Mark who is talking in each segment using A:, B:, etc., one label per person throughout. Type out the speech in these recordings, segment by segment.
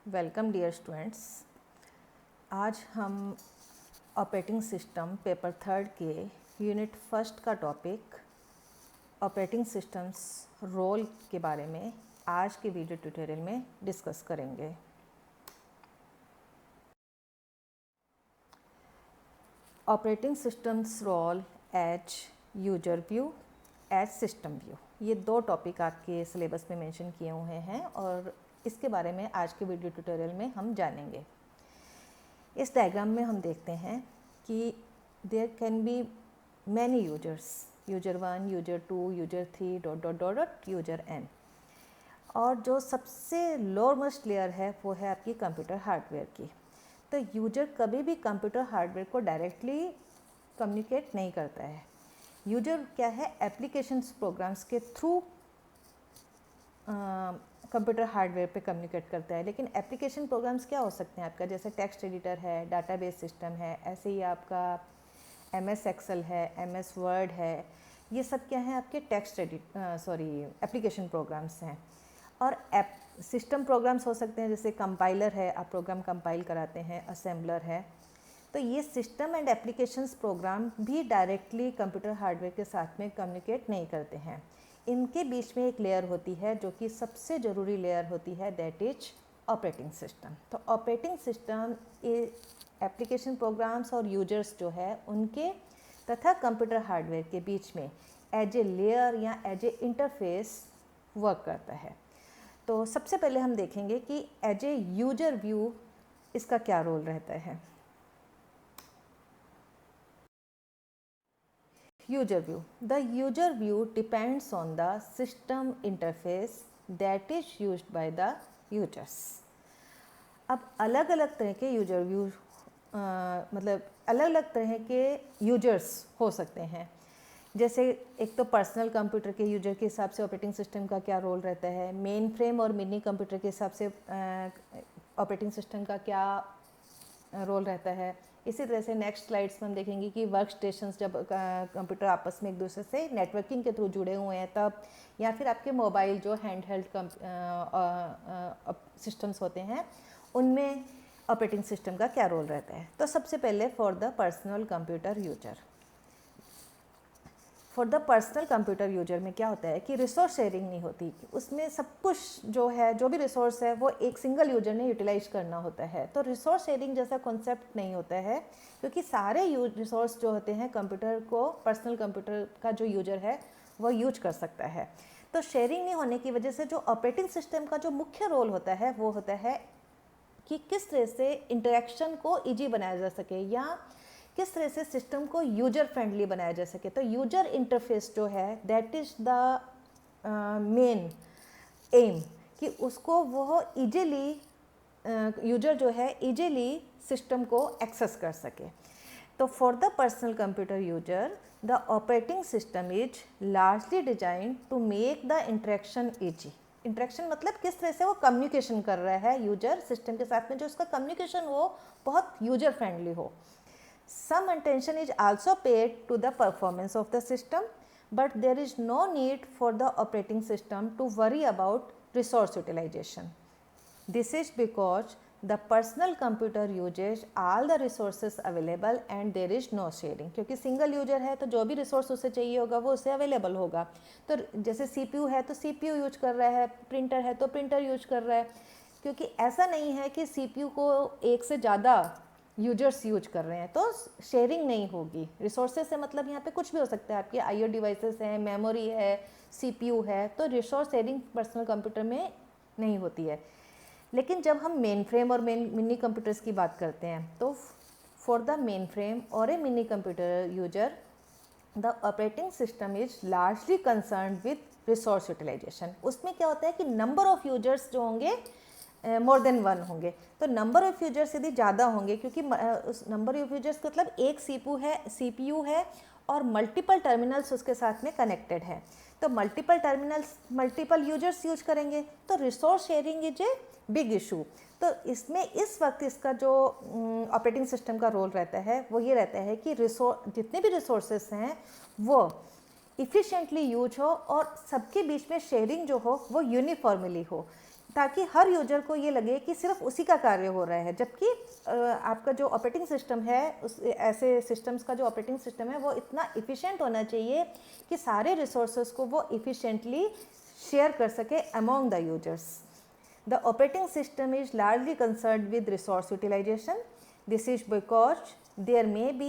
A: Welcome dear students. आज हम operating system paper 3 के यूनिट 1 का टॉपिक ऑपरेटिंग सिस्टम्स रोल के बारे में आज के वीडियो ट्यूटोरियल में डिस्कस करेंगे। Operating systems role as user view, as system view, ये दो टॉपिक आपके सिलेबस में मेंशन किए हुए हैं और इसके बारे में आज के वीडियो ट्यूटोरियल में हम जानेंगे। इस डायग्राम में हम देखते हैं कि there can be many users, user 1, user 2, user 3 dot dot dot dot user n। और जो सबसे लोअर मोस्ट लेयर है वो है आपकी कंप्यूटर हार्डवेयर की। तो यूजर कभी भी कंप्यूटर हार्डवेयर को डायरेक्टली कम्युनिकेट नहीं करता है। यूजर क्या है, एप्लीकेशंस प्रोग्राम्स के थ्रू कंप्यूटर हार्डवेयर पे कम्युनिकेट करता है। लेकिन एप्लीकेशन प्रोग्राम्स क्या हो सकते हैं आपका, जैसे टेक्स्ट एडिटर है, डाटाबेस सिस्टम है, ऐसे ही आपका MS एक्सेल है, MS वर्ड है, ये सब क्या है आपके टेक्स्ट एप्लीकेशन प्रोग्राम्स हैं। और सिस्टम प्रोग्राम्स हो सकते हैं, जैसे कंपाइलर है, आप प्रोग्राम कंपाइल कराते हैं, असेंबलर है। तो ये सिस्टम एंड एप्लीकेशंस प्रोग्राम भी डायरेक्टली कंप्यूटर हार्डवेयर के साथ में कम्युनिकेट नहीं करते हैं। इनके बीच में एक लेयर होती है जो कि सबसे ज़रूरी लेयर होती है, दैट इज ऑपरेटिंग सिस्टम। तो ऑपरेटिंग सिस्टम एप्लीकेशन प्रोग्राम्स और यूजर्स जो है उनके तथा कंप्यूटर हार्डवेयर के बीच में एज ए लेयर या एज ए इंटरफेस वर्क करता है। तो सबसे पहले हम देखेंगे कि एज ए यूजर व्यू इसका क्या रोल रहता है। User view. The user view depends on the system interface that is used by the users. अब अलग अलग तरह के यूजर व्यू मतलब अलग अलग तरह के यूजर्स हो सकते हैं। जैसे एक तो पर्सनल कंप्यूटर के यूजर के हिसाब से ऑपरेटिंग सिस्टम का क्या रोल रहता है, मेन फ्रेम और मिनी कंप्यूटर के हिसाब से ऑपरेटिंग सिस्टम का क्या रोल रहता है। इसी तरह से नेक्स्ट स्लाइड्स में हम देखेंगे कि वर्क स्टेशंस जब कंप्यूटर आपस में एक दूसरे से नेटवर्किंग के थ्रू जुड़े हुए हैं तब, या फिर आपके मोबाइल जो हैंड हेल्ड सिस्टम्स होते हैं उनमें ऑपरेटिंग सिस्टम का क्या रोल रहता है। तो सबसे पहले for the personal computer user, for the personal computer user में क्या होता है कि रिसोर्स शेयरिंग नहीं होती। उसमें सब कुछ जो है, जो भी रिसोर्स है वो एक सिंगल यूजर ने यूटिलाइज करना होता है। तो रिसोर्स शेयरिंग जैसा कॉन्सेप्ट नहीं होता है, क्योंकि सारे रिसोर्स जो होते हैं कंप्यूटर को, पर्सनल कंप्यूटर का जो यूजर है वो यूज कर सकता है। तो शेयरिंग नहीं होने की वजह से जो ऑपरेटिंग सिस्टम का जो मुख्य रोल होता है वो होता है कि किस तरह से इंटरेक्शन को ईजी बनाया जा सके या किस तरह से सिस्टम को यूजर फ्रेंडली बनाया जा सके। तो यूजर इंटरफेस जो है that is the main M, कि उसको वो इजीली यूजर जो है इजीली सिस्टम को एक्सेस कर सके। तो for the personal computer user the operating system is largely design to make the interaction easy. Interaction मतलब किस तरह से वो कम्युनिकेशन कर रहा है यूजर सिस्टम के साथ में, जो उसका कम्युनिकेशन हो बहुत यूजर फ्रेंडली हो। Some attention is also paid to the performance of the system, but there is no need for the operating system to worry about resource utilization. This is because the personal computer uses all the resources available and there is no sharing. क्योंकि single user है तो जो भी resource उसे चाहिए होगा वो उसे अवेलेबल होगा। तो जैसे CPU है तो CPU यूज कर रहा है, प्रिंटर है तो प्रिंटर यूज कर रहा है, क्योंकि ऐसा नहीं है कि CPU को एक से ज़्यादा यूजर्स यूज कर रहे हैं तो शेयरिंग नहीं होगी। रिसोर्सेज से मतलब यहाँ पे कुछ भी हो सकता है, आपके IO डिवाइसेस हैं, मेमोरी है, CPU है, तो रिसोर्स शेयरिंग पर्सनल कंप्यूटर में नहीं होती है। लेकिन जब हम मेन फ्रेम और मिनी कंप्यूटर्स की बात करते हैं तो फॉर द मेन फ्रेम और a mini computer user the operating system is largely concern with resource utilization. उसमें क्या होता है कि नंबर ऑफ़ यूजर्स जो होंगे मोर देन वन होंगे। तो नंबर ऑफ़ यूजर्स यदि ज़्यादा होंगे, क्योंकि उस नंबर ऑफ़ यूजर्स मतलब एक CPU है और मल्टीपल टर्मिनल्स उसके साथ में कनेक्टेड है, तो multiple terminals multiple users use करेंगे, तो resource sharing is a big issue. तो इसमें इस वक्त इसका जो ऑपरेटिंग सिस्टम का रोल रहता है वो ये रहता है कि जितने भी रिसोर्सेस हैं वो इफ़िशिएंटली यूज हो और सबके बीच में शेयरिंग जो हो वो यूनिफॉर्मली हो। ताकि हर यूजर को ये लगे कि सिर्फ उसी का कार्य हो रहा है, जबकि आपका जो ऑपरेटिंग सिस्टम है, उस ऐसे सिस्टम्स का जो ऑपरेटिंग सिस्टम है वो इतना इफ़िशेंट होना चाहिए कि सारे रिसोर्सेज को वो इफ़िशेंटली शेयर कर सके among the users. The operating system is largely concerned with resource utilization. This is because there may be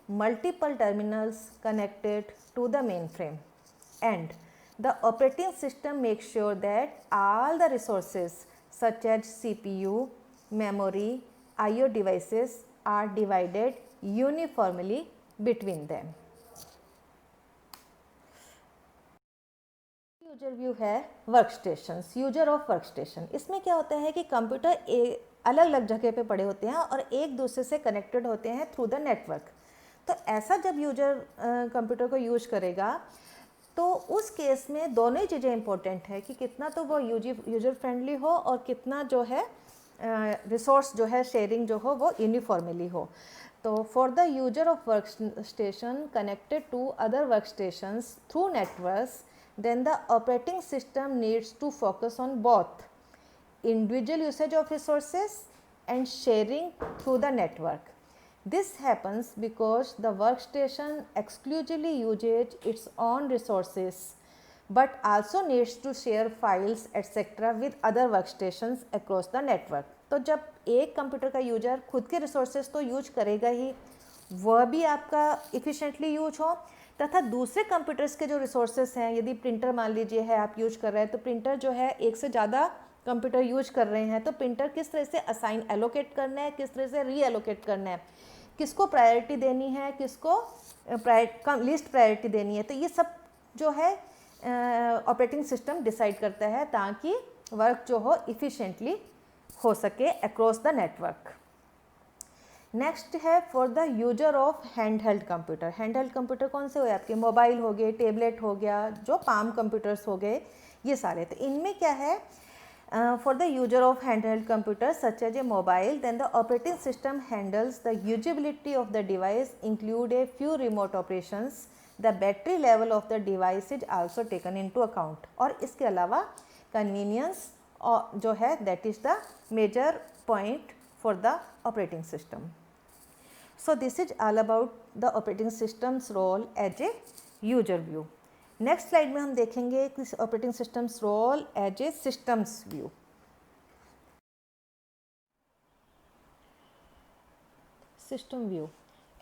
A: multiple terminals connected to the mainframe, and the operating system makes sure that all the resources such as CPU, memory, I/O devices are divided uniformly between them. User view है workstation, user of work station. इसमें क्या होता है कि computer अलग अलग जगह पे पड़े होते हैं और एक दूसरे से कनेक्टेड होते हैं थ्रू द नेटवर्क. तो ऐसा जब यूजर कंप्यूटर को यूज करेगा तो उस केस में दोनों ही चीज़ें इंपॉर्टेंट है कि कितना तो वो यूजर फ्रेंडली हो और कितना जो है रिसोर्स जो है शेयरिंग जो हो वो यूनिफॉर्मली हो. तो for the user of work station connected to other work stations through networks, then the operating system needs to focus on both individual usage of resources and sharing through the network. This happens because the workstation exclusively uses its own resources but also needs to share files etc. with other workstations across the network. तो जब एक computer का user खुद के resources तो use करेगा ही, वह भी आपका इफ़िशेंटली यूज हो, तथा दूसरे कंप्यूटर्स के जो रिसोर्सेस हैं, यदि प्रिंटर मान लीजिए है आप यूज कर रहे हैं, तो प्रिंटर जो है एक से ज़्यादा कंप्यूटर यूज कर रहे हैं, तो प्रिंटर किस तरह से असाइन एलोकेट करना है, किस तरह से री एलोकेट करना है, किसको प्रायोरिटी देनी है, किसको लीस्ट प्रायोरिटी देनी है, तो ये सब जो है ऑपरेटिंग सिस्टम डिसाइड करता है ताकि वर्क जो हो इफ़िशेंटली हो सके अक्रॉस द नेटवर्क. नेक्स्ट है for the user of hand held computer. Hand held computer कौन से हुए आपके? मोबाइल हो गए, टेबलेट हो गया, जो पाम कंप्यूटर्स हो गए, ये सारे. तो इनमें क्या है, for the user of hand held computer such as a mobile, then the operating system handles the usability of the device include a few remote operations. The battery level of the device is also taken in to account. और इसके अलावा convenience जो है that is the major point for the operating system. So this is all about the operating system's role as a user view. Next slide में हम देखेंगे कि operating system's role as a systems view. System view.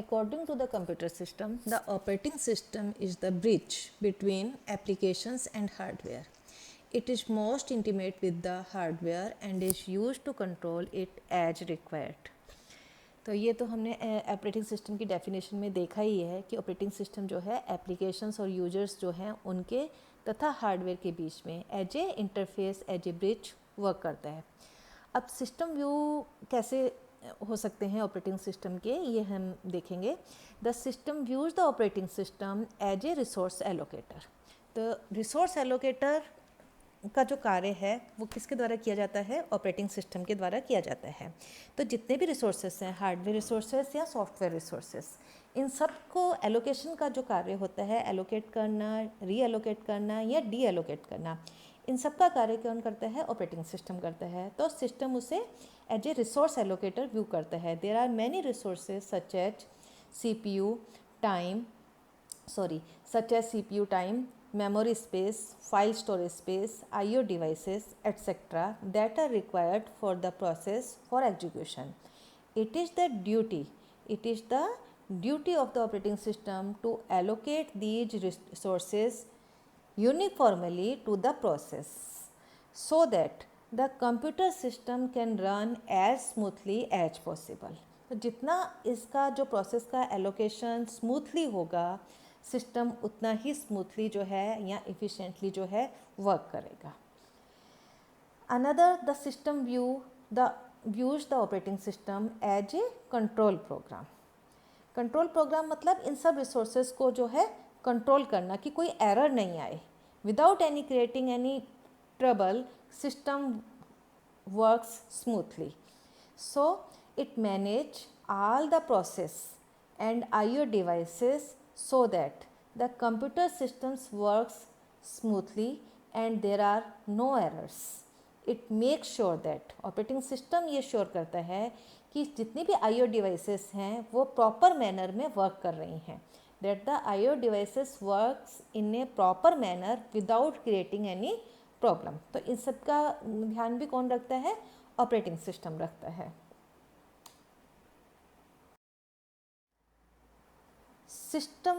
A: According to the computer system, the operating system is the bridge between applications and hardware. It is most intimate with the hardware and is used to control it as required. तो ये तो हमने operating system की definition में देखा ही है कि operating system जो है एप्लीकेशंस और यूजर्स जो हैं उनके तथा हार्डवेयर के बीच में as a interface, as a bridge work करता है. अब सिस्टम व्यू कैसे हो सकते हैं ऑपरेटिंग सिस्टम के, ये हम देखेंगे. The system views the operating system as a resource allocator. तो रिसोर्स एलोकेटर का जो कार्य है वो किसके द्वारा किया जाता है? ऑपरेटिंग सिस्टम के द्वारा किया जाता है. तो जितने भी रिसोर्सेस हैं, हार्डवेयर रिसोर्सेस या सॉफ्टवेयर रिसोर्सेस, इन सब को एलोकेशन का जो कार्य होता है, एलोकेट करना, री एलोकेट करना या डी एलोकेट करना, इन सब का कार्य कौन करता है? ऑपरेटिंग सिस्टम करता है. तो सिस्टम उसे as a resource allocator view करता है. There are many resources such as CPU time, memory space, file storage space, I/O devices, etc. that are required for the process for execution. It is the duty of the operating system to allocate these resources uniformly to the process so that the computer system can run as smoothly as possible. तो जितना इसका जो process का allocation smoothly होगा, system उतना ही smoothly जो है या इफ़िशेंटली जो है वर्क करेगा. Another the system views the operating system as a control program. Control program मतलब इन सब रिसोर्सेज को जो है कंट्रोल करना कि कोई एरर नहीं आए. Without any creating any trouble, system works smoothly. So it manage all the process and I/O devices so that the computer systems works smoothly and there are no errors. It make sure that, operating system ये sure करता है कि जितनी भी IO devices हैं वो proper manner में work कर रही हैं, that the IO devices works in A proper manner without creating any problem. तो इन सब का ध्यान भी कौन रखता है? ऑपरेटिंग सिस्टम रखता है। सिस्टम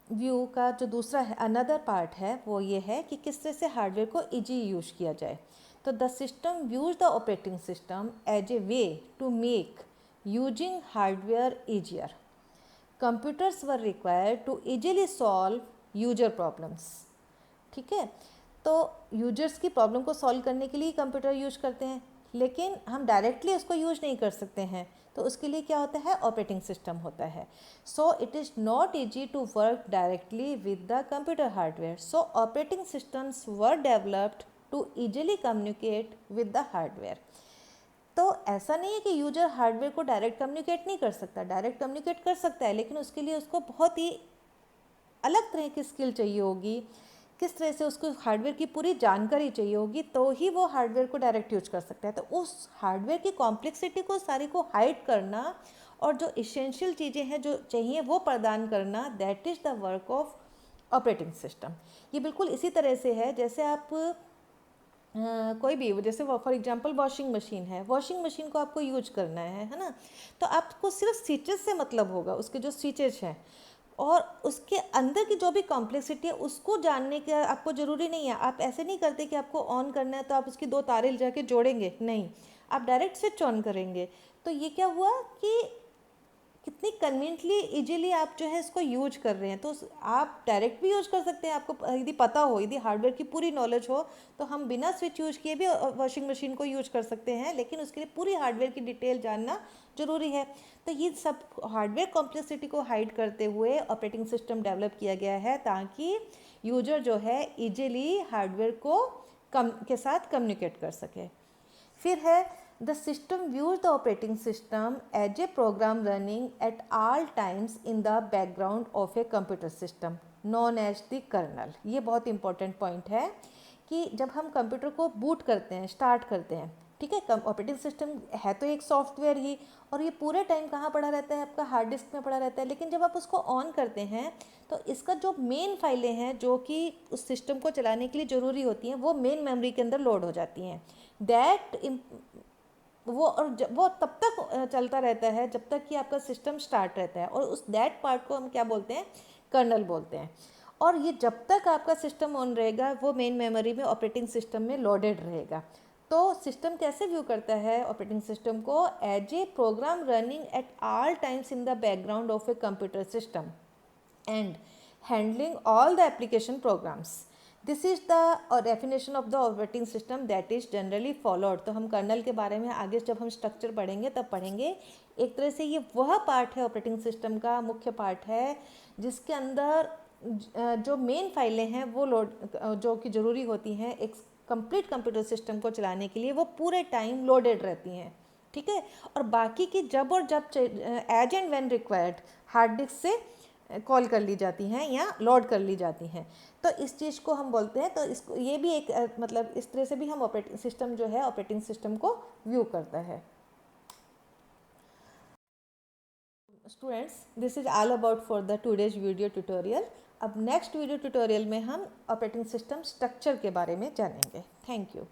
A: व्यू का जो दूसरा है, अनदर पार्ट है, वो ये है कि किस तरह से हार्डवेयर को इजी यूज किया जाए। तो the system views the operating system as a way to make using hardware easier. Computers were required to easily solve user problems. ठीक है, तो यूजर्स की प्रॉब्लम को सॉल्व करने के लिए कंप्यूटर यूज करते हैं, लेकिन हम डायरेक्टली उसको यूज नहीं कर सकते हैं, तो उसके लिए क्या होता है? ऑपरेटिंग सिस्टम होता है। So it is not easy to work directly with the computer hardware, so operating systems were developed to easily communicate with the hardware. तो ऐसा नहीं है कि यूजर हार्डवेयर को डायरेक्ट कम्युनिकेट नहीं कर सकता, डायरेक्ट कम्युनिकेट कर सकता है, लेकिन उसके लिए उसको बहुत ही अलग तरह की स्किल चाहिए होगी, किस तरह से उसको हार्डवेयर की पूरी जानकारी चाहिए होगी, तो ही वो हार्डवेयर को डायरेक्ट यूज कर सकता है। तो उस हार्डवेयर की कॉम्प्लेक्सिटी को सारी को हाइड करना और जो इसेंशियल चीज़ें हैं जो चाहिए वो प्रदान करना, that is the work of operating system. ये बिल्कुल इसी तरह से है जैसे आप कोई भी, जैसे फॉर एग्जांपल वॉशिंग मशीन है, वॉशिंग मशीन को आपको यूज करना है ना, तो आपको सिर्फ स्विचेस से मतलब होगा, उसके जो स्विचेस हैं और उसके अंदर की जो भी कॉम्प्लेक्सिटी है उसको जानने का आपको ज़रूरी नहीं है। आप ऐसे नहीं करते कि आपको ऑन करना है तो आप उसकी 2 तारें ले जाके जोड़ेंगे, नहीं, आप डायरेक्ट स्विच ऑन करेंगे। तो ये क्या हुआ कि कितनी कन्वीनियंटली इजीली आप जो है इसको यूज कर रहे हैं। तो आप डायरेक्ट भी यूज कर सकते हैं, आपको यदि पता हो, यदि हार्डवेयर की पूरी नॉलेज हो, तो हम बिना स्विच यूज किए भी वॉशिंग मशीन को यूज कर सकते हैं, लेकिन उसके लिए पूरी हार्डवेयर की डिटेल जानना ज़रूरी है। तो ये सब हार्डवेयर कॉम्प्लेक्सिटी को हाइड करते हुए ऑपरेटिंग सिस्टम डेवलप किया गया है, ताकि यूजर जो है ईजिली हार्डवेयर को के साथ कम्युनिकेट कर सके। फिर है the system views the operating system as a program running at all times in the background of a computer system known as the kernel। ये बहुत इंपॉर्टेंट पॉइंट है कि जब हम कंप्यूटर को बूट करते हैं, स्टार्ट करते हैं, ठीक है, ऑपरेटिंग सिस्टम है तो एक सॉफ्टवेयर ही, और ये पूरे टाइम कहाँ पड़ा रहता है? आपका हार्ड डिस्क में पड़ा रहता है। लेकिन जब आप उसको ऑन करते हैं तो इसका जो मेन फाइलें हैं जो कि उस सिस्टम को चलाने के लिए ज़रूरी होती हैं, वो मेन मेमोरी के अंदर लोड हो जाती हैं। दैट वो तब तक चलता रहता है जब तक कि आपका सिस्टम स्टार्ट रहता है, और उस दैट पार्ट को हम क्या बोलते हैं? कर्नल बोलते हैं। और ये जब तक आपका सिस्टम ऑन रहेगा वो मेन मेमोरी में, ऑपरेटिंग सिस्टम में लोडेड रहेगा। तो सिस्टम कैसे व्यू करता है ऑपरेटिंग सिस्टम को? As a program running at all times in the background of a computer system and handling all the application programs. This is the definition of the operating system that is generally followed. तो हम colonel के बारे में आगे जब हम structure पढ़ेंगे तब पढ़ेंगे। एक तरह से ये वह पार्ट है ऑपरेटिंग सिस्टम का, मुख्य पार्ट है, जिसके अंदर जो मेन फाइलें हैं वो लोड, जो कि ज़रूरी होती हैं एक कंप्लीट कंप्यूटर सिस्टम को चलाने के लिए, वो पूरे टाइम लोडेड रहती हैं, ठीक है। और बाकी की जब और जब as and when required hard disk से कॉल कर ली जाती हैं या लोड कर ली जाती हैं। तो इस चीज़ को हम बोलते हैं, तो इसको ये भी एक मतलब इस तरह से भी हम ऑपरेटिंग सिस्टम जो है ऑपरेटिंग सिस्टम को व्यू करता है। Students, this is all about for the today's video tutorial. अब नेक्स्ट वीडियो ट्यूटोरियल में हम ऑपरेटिंग सिस्टम स्ट्रक्चर के बारे में जानेंगे। Thank you.